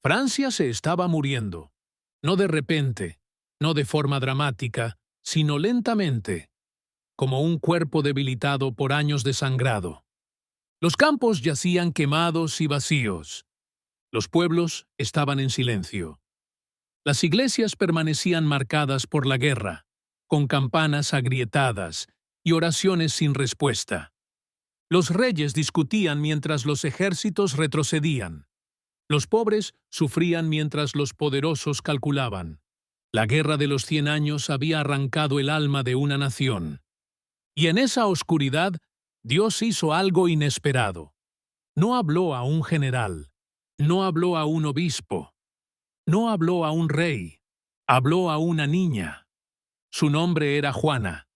Francia se estaba muriendo. No de repente, no de forma dramática, sino lentamente, como un cuerpo debilitado por años de sangrado. Los campos yacían quemados y vacíos. Los pueblos estaban en silencio. Las iglesias permanecían marcadas por la guerra, con campanas agrietadas y oraciones sin respuesta. Los reyes discutían mientras los ejércitos retrocedían. Los pobres sufrían mientras los poderosos calculaban. La guerra de los 100 años había arrancado el alma de una nación. Y en esa oscuridad, Dios hizo algo inesperado. No habló a un general, no habló a un obispo, no habló a un rey, habló a una niña. Su nombre era Juana.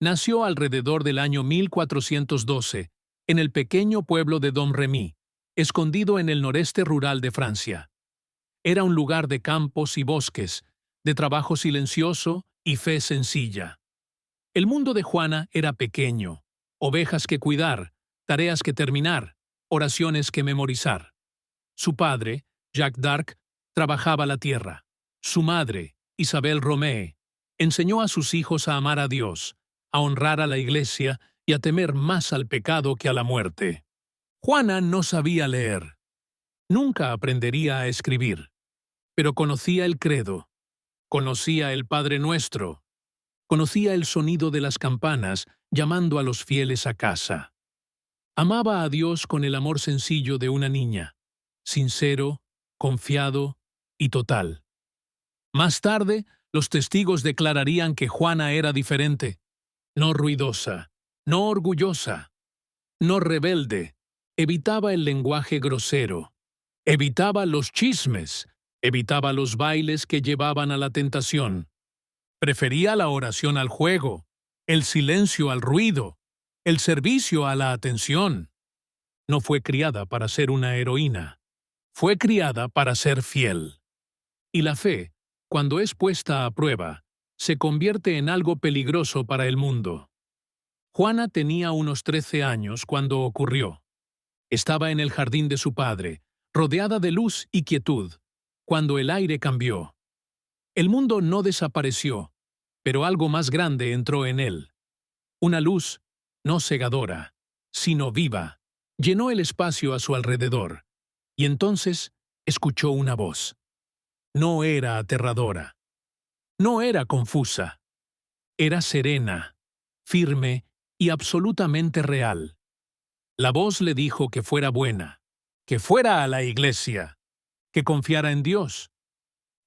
Nació alrededor del año 1412, en el pequeño pueblo de Domremy, escondido en el noreste rural de Francia. Era un lugar de campos y bosques, de trabajo silencioso y fe sencilla. El mundo de Juana era pequeño, ovejas que cuidar, tareas que terminar, oraciones que memorizar. Su padre, Jacques d'Arc, trabajaba la tierra. Su madre, Isabel Romée, enseñó a sus hijos a amar a Dios, a honrar a la Iglesia y a temer más al pecado que a la muerte. Juana no sabía leer. Nunca aprendería a escribir, pero conocía el credo, conocía el Padre Nuestro, conocía el sonido de las campanas llamando a los fieles a casa. Amaba a Dios con el amor sencillo de una niña, sincero, confiado y total. Más tarde, los testigos declararían que Juana era diferente, no ruidosa, no orgullosa, no rebelde, evitaba el lenguaje grosero, evitaba los chismes, evitaba los bailes que llevaban a la tentación. Prefería la oración al juego, el silencio al ruido, el servicio a la atención. No fue criada para ser una heroína, fue criada para ser fiel. Y la fe, cuando es puesta a prueba, se convierte en algo peligroso para el mundo. Juana tenía unos 13 años cuando ocurrió. Estaba en el jardín de su padre, rodeada de luz y quietud, cuando el aire cambió. El mundo no desapareció, pero algo más grande entró en él. Una luz, no cegadora, sino viva, llenó el espacio a su alrededor, y entonces escuchó una voz. No era aterradora, no era confusa, era serena, firme y absolutamente real. La voz le dijo que fuera buena, que fuera a la iglesia, que confiara en Dios.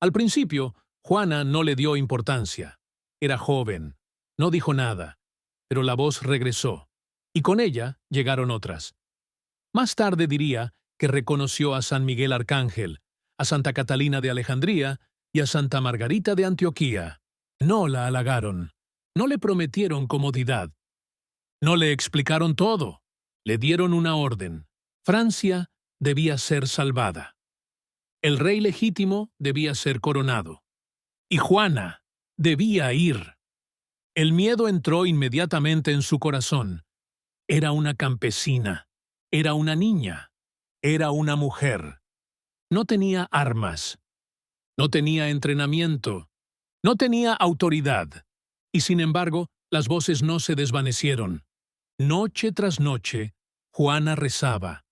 Al principio, Juana no le dio importancia. Era joven, no dijo nada, pero la voz regresó, y con ella llegaron otras. Más tarde diría que reconoció a San Miguel Arcángel, a Santa Catalina de Alejandría y a Santa Margarita de Antioquía. No la halagaron, no le prometieron comodidad, no le explicaron todo, le dieron una orden. Francia debía ser salvada. El rey legítimo debía ser coronado. Y Juana debía ir. El miedo entró inmediatamente en su corazón. Era una campesina, era una niña, era una mujer. No tenía armas, no tenía entrenamiento, no tenía autoridad. Y sin embargo, las voces no se desvanecieron. Noche tras noche, Juana rezaba.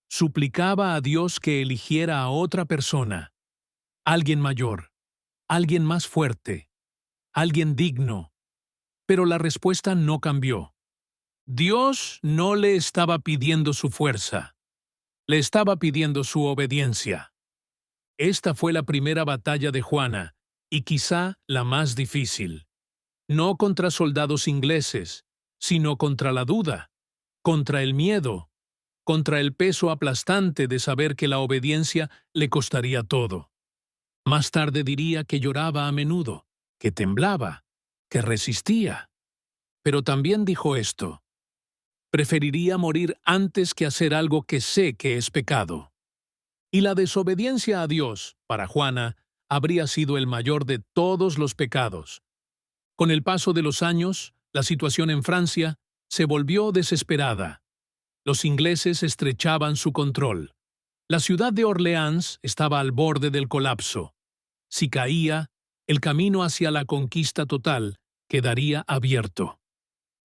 Suplicaba a Dios que eligiera a otra persona, alguien mayor, alguien más fuerte, alguien digno. Pero la respuesta no cambió. Dios no le estaba pidiendo su fuerza, le estaba pidiendo su obediencia. Esta fue la primera batalla de Juana, y quizá la más difícil. No contra soldados ingleses, sino contra la duda, contra el miedo, contra el peso aplastante de saber que la obediencia le costaría todo. Más tarde diría que lloraba a menudo, que temblaba, que resistía. Pero también dijo esto: preferiría morir antes que hacer algo que sé que es pecado. Y la desobediencia a Dios, para Juana, habría sido el mayor de todos los pecados. Con el paso de los años, la situación en Francia se volvió desesperada. Los ingleses estrechaban su control. La ciudad de Orleans estaba al borde del colapso. Si caía, el camino hacia la conquista total quedaría abierto.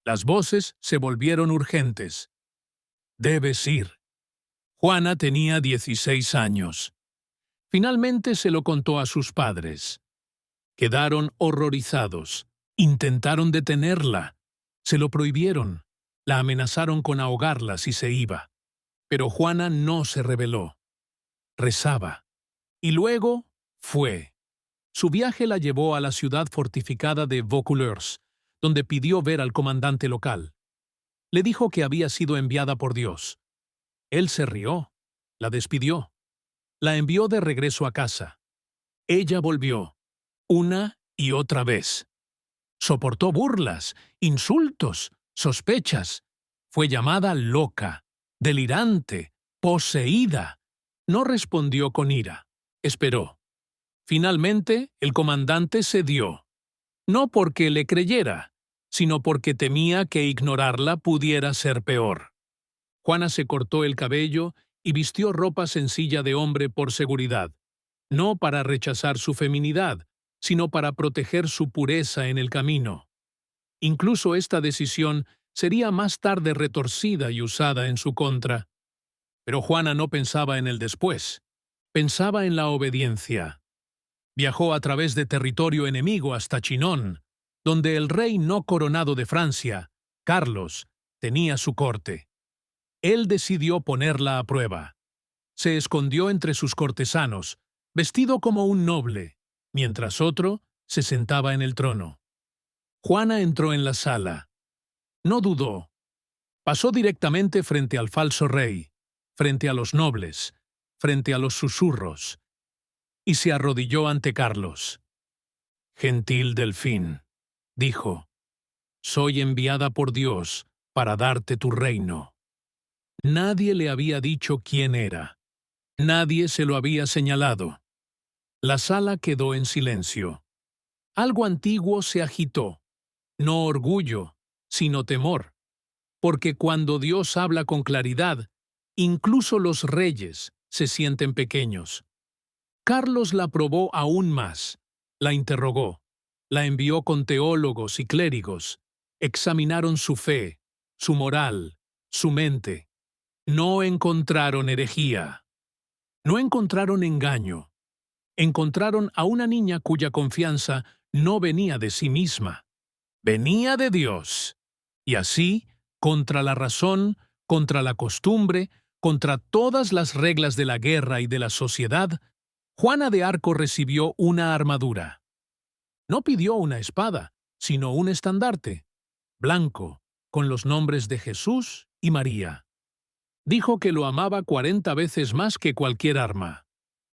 Las voces se volvieron urgentes. «Debes ir». Juana tenía 16 años. Finalmente se lo contó a sus padres. Quedaron horrorizados. Intentaron detenerla. Se lo prohibieron. La amenazaron con ahogarla si se iba. Pero Juana no se rebeló. Rezaba. Y luego fue. Su viaje la llevó a la ciudad fortificada de Vaucouleurs, donde pidió ver al comandante local. Le dijo que había sido enviada por Dios. Él se rió. La despidió. La envió de regreso a casa. Ella volvió, una y otra vez. Soportó burlas, insultos, sospechas. Fue llamada loca, delirante, poseída. No respondió con ira. Esperó. Finalmente, el comandante cedió. No porque le creyera, sino porque temía que ignorarla pudiera ser peor. Juana se cortó el cabello y vistió ropa sencilla de hombre por seguridad, no para rechazar su feminidad, sino para proteger su pureza en el camino. Incluso esta decisión sería más tarde retorcida y usada en su contra. Pero Juana no pensaba en el después, pensaba en la obediencia. Viajó a través de territorio enemigo hasta Chinon, donde el rey no coronado de Francia, Carlos, tenía su corte. Él decidió ponerla a prueba. Se escondió entre sus cortesanos, vestido como un noble, mientras otro se sentaba en el trono. Juana entró en la sala. No dudó. Pasó directamente frente al falso rey, frente a los nobles, frente a los susurros, y se arrodilló ante Carlos. «Gentil Delfín», dijo, «soy enviada por Dios para darte tu reino». Nadie le había dicho quién era. Nadie se lo había señalado. La sala quedó en silencio. Algo antiguo se agitó. No orgullo, sino temor. Porque cuando Dios habla con claridad, incluso los reyes se sienten pequeños. Carlos la probó aún más. La interrogó. La envió con teólogos y clérigos. Examinaron su fe, su moral, su mente. No encontraron herejía. No encontraron engaño. Encontraron a una niña cuya confianza no venía de sí misma. Venía de Dios. Y así, contra la razón, contra la costumbre, contra todas las reglas de la guerra y de la sociedad, Juana de Arco recibió una armadura. No pidió una espada, sino un estandarte, blanco, con los nombres de Jesús y María. Dijo que lo amaba 40 veces más que cualquier arma.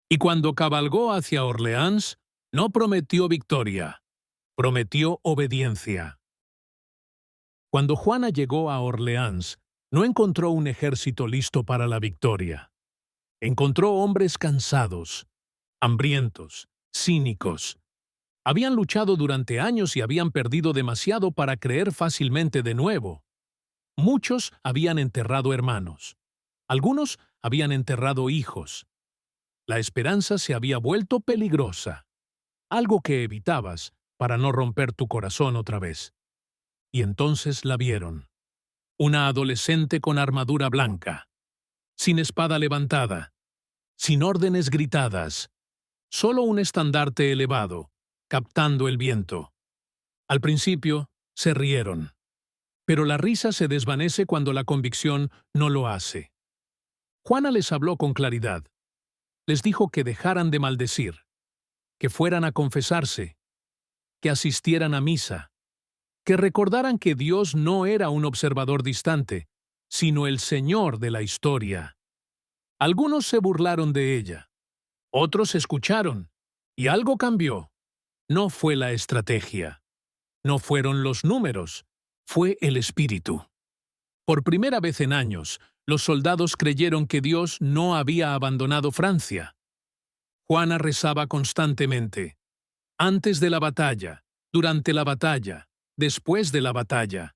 Y cuando cabalgó hacia Orleans, no prometió victoria, prometió obediencia. Cuando Juana llegó a Orleans, no encontró un ejército listo para la victoria. Encontró hombres cansados, hambrientos, cínicos. Habían luchado durante años y habían perdido demasiado para creer fácilmente de nuevo. Muchos habían enterrado hermanos. Algunos habían enterrado hijos. La esperanza se había vuelto peligrosa, algo que evitabas para no romper tu corazón otra vez. Y entonces la vieron. Una adolescente con armadura blanca, sin espada levantada, sin órdenes gritadas, solo un estandarte elevado, captando el viento. Al principio, se rieron. Pero la risa se desvanece cuando la convicción no lo hace. Juana les habló con claridad. Les dijo que dejaran de maldecir, que fueran a confesarse, que asistieran a misa, que recordaran que Dios no era un observador distante, sino el Señor de la historia. Algunos se burlaron de ella, otros escucharon, y algo cambió. No fue la estrategia, no fueron los números, fue el espíritu. Por primera vez en años, los soldados creyeron que Dios no había abandonado Francia. Juana rezaba constantemente. Antes de la batalla, durante la batalla, después de la batalla.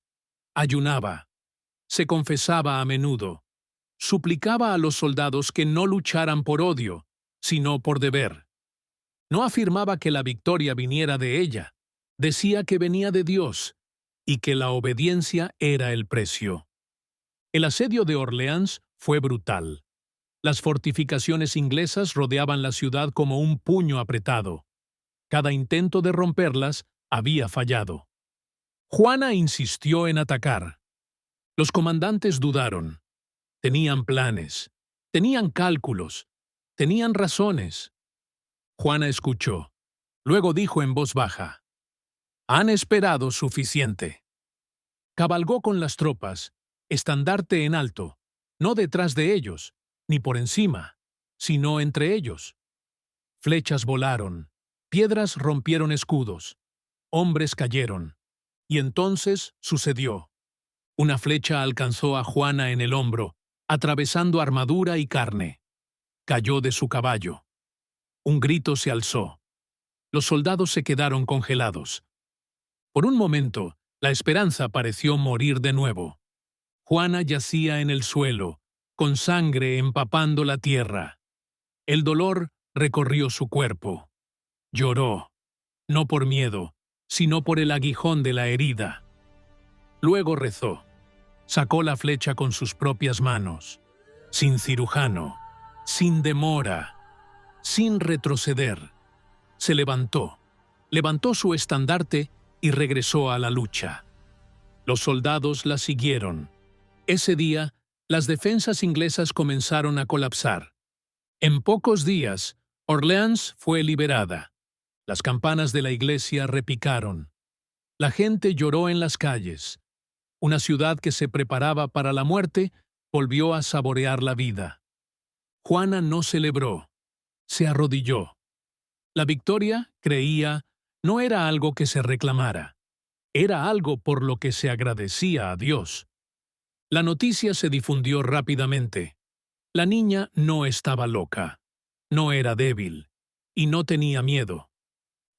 Ayunaba. Se confesaba a menudo. suplicaba a los soldados que no lucharan por odio, sino por deber. No afirmaba que la victoria viniera de ella, decía que venía de Dios y que la obediencia era el precio. El asedio de Orleans fue brutal. Las fortificaciones inglesas rodeaban la ciudad como un puño apretado. Cada intento de romperlas había fallado. Juana insistió en atacar. Los comandantes dudaron. Tenían planes, tenían cálculos, tenían razones. Juana escuchó. Luego dijo en voz baja: «Han esperado suficiente». Cabalgó con las tropas, estandarte en alto, no detrás de ellos, ni por encima, sino entre ellos. Flechas volaron, piedras rompieron escudos, hombres cayeron. Y entonces sucedió. Una flecha alcanzó a Juana en el hombro, atravesando armadura y carne. Cayó de su caballo. Un grito se alzó. Los soldados se quedaron congelados. Por un momento, la esperanza pareció morir de nuevo. Juana yacía en el suelo, con sangre empapando la tierra. El dolor recorrió su cuerpo. Lloró, no por miedo, sino por el aguijón de la herida. Luego rezó. Sacó la flecha con sus propias manos, sin cirujano, sin demora, sin retroceder. Se levantó su estandarte y regresó a la lucha. Los soldados la siguieron. Ese día, las defensas inglesas comenzaron a colapsar. En pocos días, Orleans fue liberada. Las campanas de la iglesia repicaron. La gente lloró en las calles. Una ciudad que se preparaba para la muerte volvió a saborear la vida. Juana no celebró, se arrodilló. La victoria, creía, no era algo que se reclamara, era algo por lo que se agradecía a Dios. La noticia se difundió rápidamente. La niña no estaba loca, no era débil y no tenía miedo.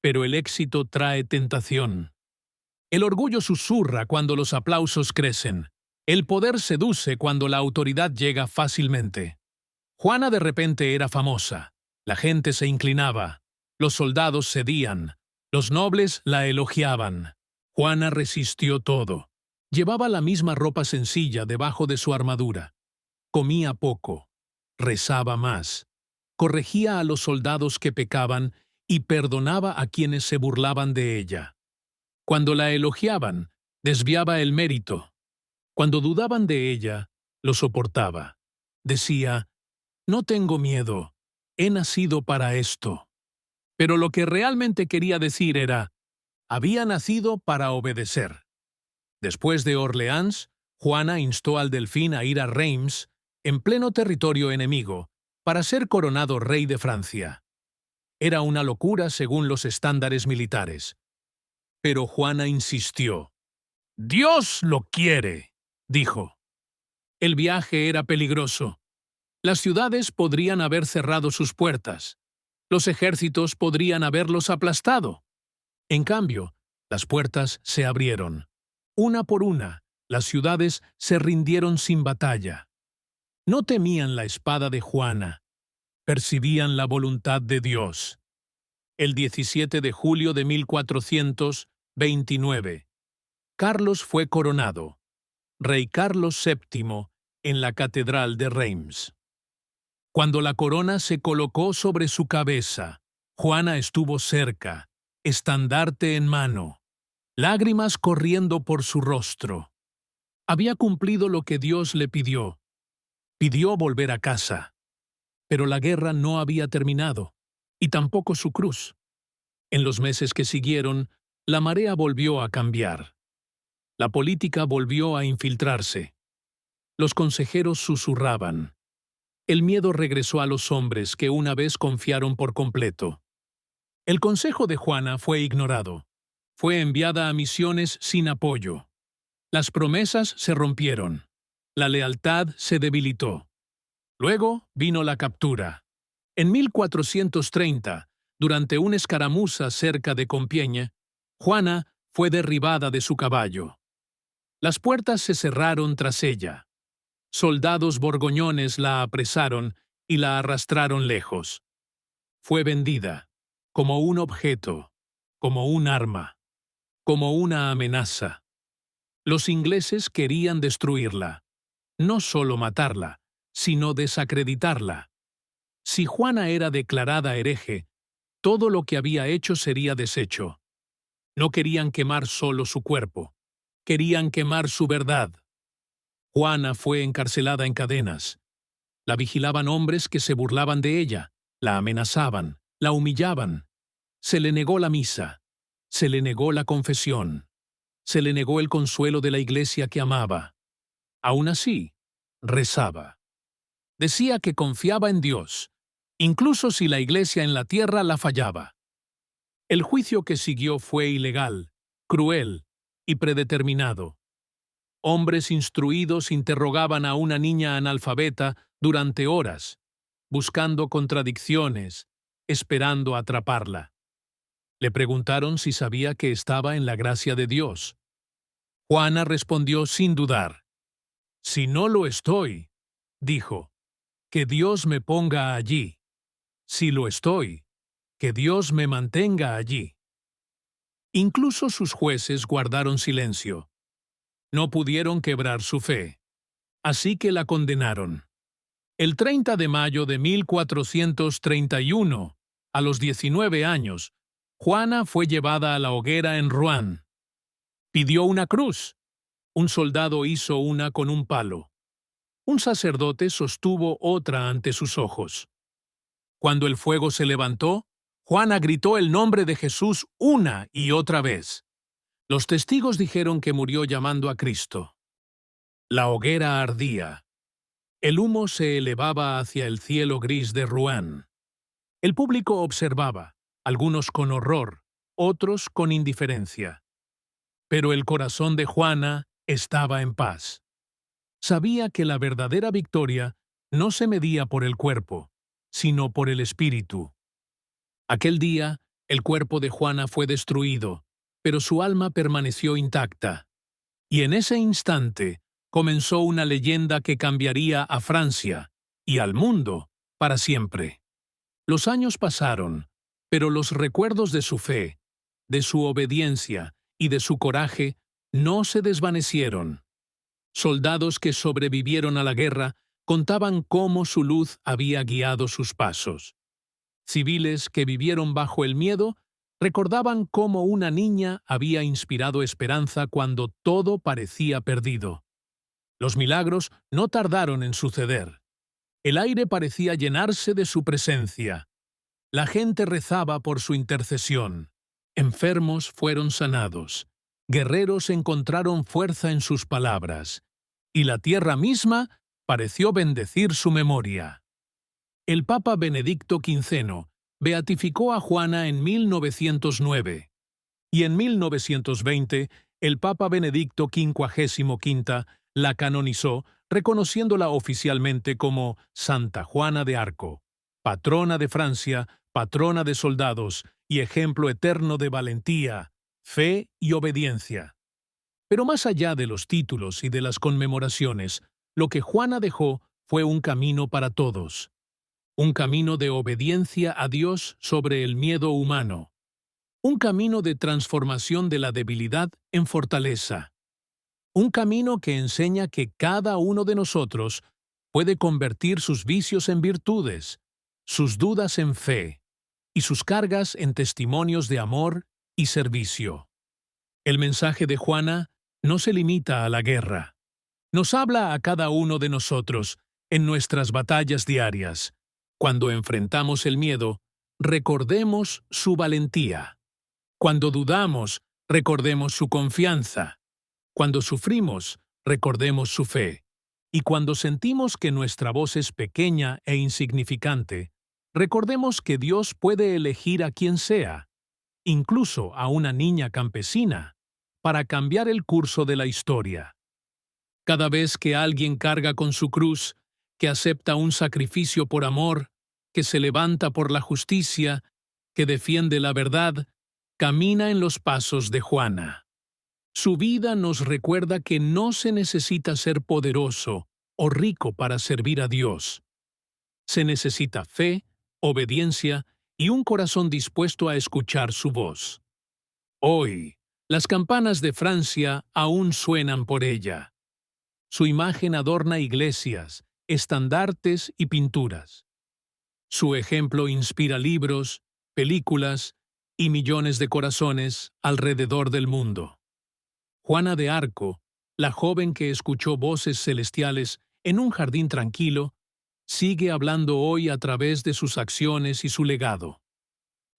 Pero el éxito trae tentación. El orgullo susurra cuando los aplausos crecen. El poder seduce cuando la autoridad llega fácilmente. Juana de repente era famosa. La gente se inclinaba. Los soldados cedían. Los nobles la elogiaban. Juana resistió todo. Llevaba la misma ropa sencilla debajo de su armadura. Comía poco. Rezaba más. Corregía a los soldados que pecaban y perdonaba a quienes se burlaban de ella. Cuando la elogiaban, desviaba el mérito. Cuando dudaban de ella, lo soportaba. Decía: «No tengo miedo, he nacido para esto». Pero lo que realmente quería decir era: había nacido para obedecer. Después de Orleans, Juana instó al delfín a ir a Reims, en pleno territorio enemigo, para ser coronado rey de Francia. Era una locura según los estándares militares. Pero Juana insistió. «Dios lo quiere», dijo. El viaje era peligroso. Las ciudades podrían haber cerrado sus puertas. Los ejércitos podrían haberlos aplastado. En cambio, las puertas se abrieron. Una por una, las ciudades se rindieron sin batalla. No temían la espada de Juana. Percibían la voluntad de Dios. El 17 de julio de 1429, Carlos fue coronado, rey Carlos VII, en la catedral de Reims. Cuando la corona se colocó sobre su cabeza, Juana estuvo cerca, estandarte en mano, lágrimas corriendo por su rostro. Había cumplido lo que Dios le pidió. Pidió volver a casa. Pero la guerra no había terminado, y tampoco su cruz. En los meses que siguieron, la marea volvió a cambiar. La política volvió a infiltrarse. Los consejeros susurraban. El miedo regresó a los hombres que una vez confiaron por completo. El consejo de Juana fue ignorado. Fue enviada a misiones sin apoyo. Las promesas se rompieron. La lealtad se debilitó. Luego vino la captura. En 1430, durante una escaramuza cerca de Compiègne, Juana fue derribada de su caballo. Las puertas se cerraron tras ella. Soldados borgoñones la apresaron y la arrastraron lejos. Fue vendida, como un objeto, como un arma, como una amenaza. Los ingleses querían destruirla, no solo matarla, sino desacreditarla. Si Juana era declarada hereje, todo lo que había hecho sería deshecho. No querían quemar solo su cuerpo, querían quemar su verdad. Juana fue encarcelada en cadenas. La vigilaban hombres que se burlaban de ella, la amenazaban, la humillaban. Se le negó la misa, se le negó la confesión, se le negó el consuelo de la iglesia que amaba. Aún así, rezaba. Decía que confiaba en Dios, incluso si la iglesia en la tierra la fallaba. El juicio que siguió fue ilegal, cruel y predeterminado. Hombres instruidos interrogaban a una niña analfabeta durante horas, buscando contradicciones, esperando atraparla. Le preguntaron si sabía que estaba en la gracia de Dios. Juana respondió sin dudar. «Si no lo estoy», dijo, «que Dios me ponga allí. Si lo estoy, que Dios me mantenga allí». Incluso sus jueces guardaron silencio. No pudieron quebrar su fe. Así que la condenaron. El 30 de mayo de 1431, a los 19 años, Juana fue llevada a la hoguera en Rouen. Pidió una cruz. Un soldado hizo una con un palo. Un sacerdote sostuvo otra ante sus ojos. Cuando el fuego se levantó, Juana gritó el nombre de Jesús una y otra vez. Los testigos dijeron que murió llamando a Cristo. La hoguera ardía. El humo se elevaba hacia el cielo gris de Rouen. El público observaba, algunos con horror, otros con indiferencia. Pero el corazón de Juana estaba en paz. Sabía que la verdadera victoria no se medía por el cuerpo, sino por el espíritu. Aquel día, el cuerpo de Juana fue destruido, pero su alma permaneció intacta. Y en ese instante comenzó una leyenda que cambiaría a Francia y al mundo para siempre. Los años pasaron, pero los recuerdos de su fe, de su obediencia y de su coraje no se desvanecieron. Soldados que sobrevivieron a la guerra contaban cómo su luz había guiado sus pasos. Civiles que vivieron bajo el miedo recordaban cómo una niña había inspirado esperanza cuando todo parecía perdido. Los milagros no tardaron en suceder. El aire parecía llenarse de su presencia. La gente rezaba por su intercesión. Enfermos fueron sanados. Guerreros encontraron fuerza en sus palabras. Y la tierra misma pareció bendecir su memoria. El Papa Benedicto XV beatificó a Juana en 1909. Y en 1920, el Papa Benedicto XV la canonizó, reconociéndola oficialmente como Santa Juana de Arco, patrona de Francia, patrona de soldados y ejemplo eterno de valentía, fe y obediencia. Pero más allá de los títulos y de las conmemoraciones, lo que Juana dejó fue un camino para todos. Un camino de obediencia a Dios sobre el miedo humano. Un camino de transformación de la debilidad en fortaleza. Un camino que enseña que cada uno de nosotros puede convertir sus vicios en virtudes, sus dudas en fe y sus cargas en testimonios de amor y servicio. El mensaje de Juana no se limita a la guerra. Nos habla a cada uno de nosotros en nuestras batallas diarias. Cuando enfrentamos el miedo, recordemos su valentía. Cuando dudamos, recordemos su confianza. Cuando sufrimos, recordemos su fe. Y cuando sentimos que nuestra voz es pequeña e insignificante, recordemos que Dios puede elegir a quien sea, incluso a una niña campesina, para cambiar el curso de la historia. Cada vez que alguien carga con su cruz, que acepta un sacrificio por amor, que se levanta por la justicia, que defiende la verdad, camina en los pasos de Juana. Su vida nos recuerda que no se necesita ser poderoso o rico para servir a Dios. Se necesita fe, obediencia y un corazón dispuesto a escuchar su voz. Hoy, las campanas de Francia aún suenan por ella. Su imagen adorna iglesias, estandartes y pinturas. Su ejemplo inspira libros, películas y millones de corazones alrededor del mundo. Juana de Arco, la joven que escuchó voces celestiales en un jardín tranquilo, sigue hablando hoy a través de sus acciones y su legado.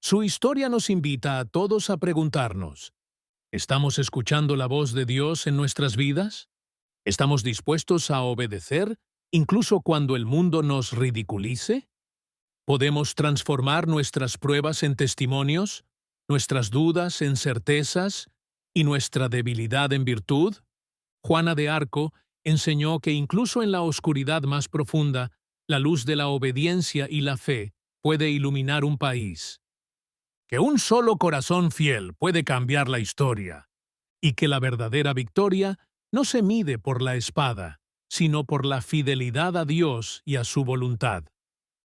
Su historia nos invita a todos a preguntarnos, ¿estamos escuchando la voz de Dios en nuestras vidas? ¿Estamos dispuestos a obedecer incluso cuando el mundo nos ridiculice? ¿Podemos transformar nuestras pruebas en testimonios, nuestras dudas en certezas y nuestra debilidad en virtud? Juana de Arco enseñó que incluso en la oscuridad más profunda, la luz de la obediencia y la fe puede iluminar un país. Que un solo corazón fiel puede cambiar la historia y que la verdadera victoria no se mide por la espada, sino por la fidelidad a Dios y a su voluntad.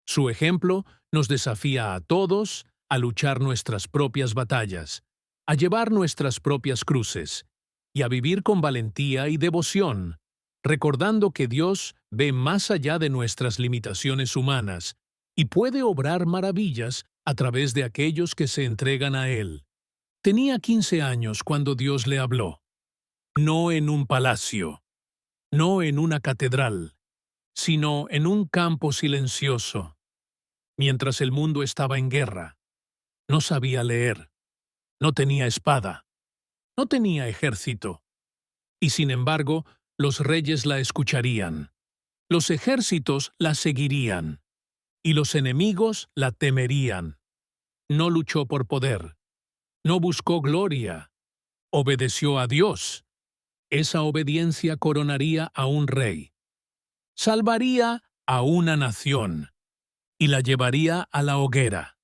Su ejemplo nos desafía a todos a luchar nuestras propias batallas, a llevar nuestras propias cruces y a vivir con valentía y devoción, recordando que Dios ve más allá de nuestras limitaciones humanas y puede obrar maravillas a través de aquellos que se entregan a Él. Tenía 15 años cuando Dios le habló, no en un palacio, no en una catedral, sino en un campo silencioso. Mientras el mundo estaba en guerra, no sabía leer, no tenía espada, no tenía ejército, y sin embargo, los reyes la escucharían, los ejércitos la seguirían, y los enemigos la temerían. No luchó por poder, no buscó gloria, obedeció a Dios. Esa obediencia coronaría a un rey, salvaría a una nación y la llevaría a la hoguera.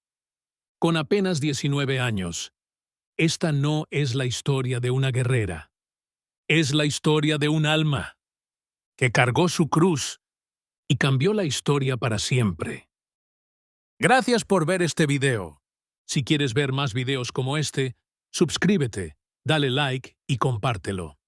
Con apenas 19 años, esta no es la historia de una guerrera, es la historia de un alma que cargó su cruz y cambió la historia para siempre. Gracias por ver este video. Si quieres ver más videos como este, suscríbete, dale like y compártelo.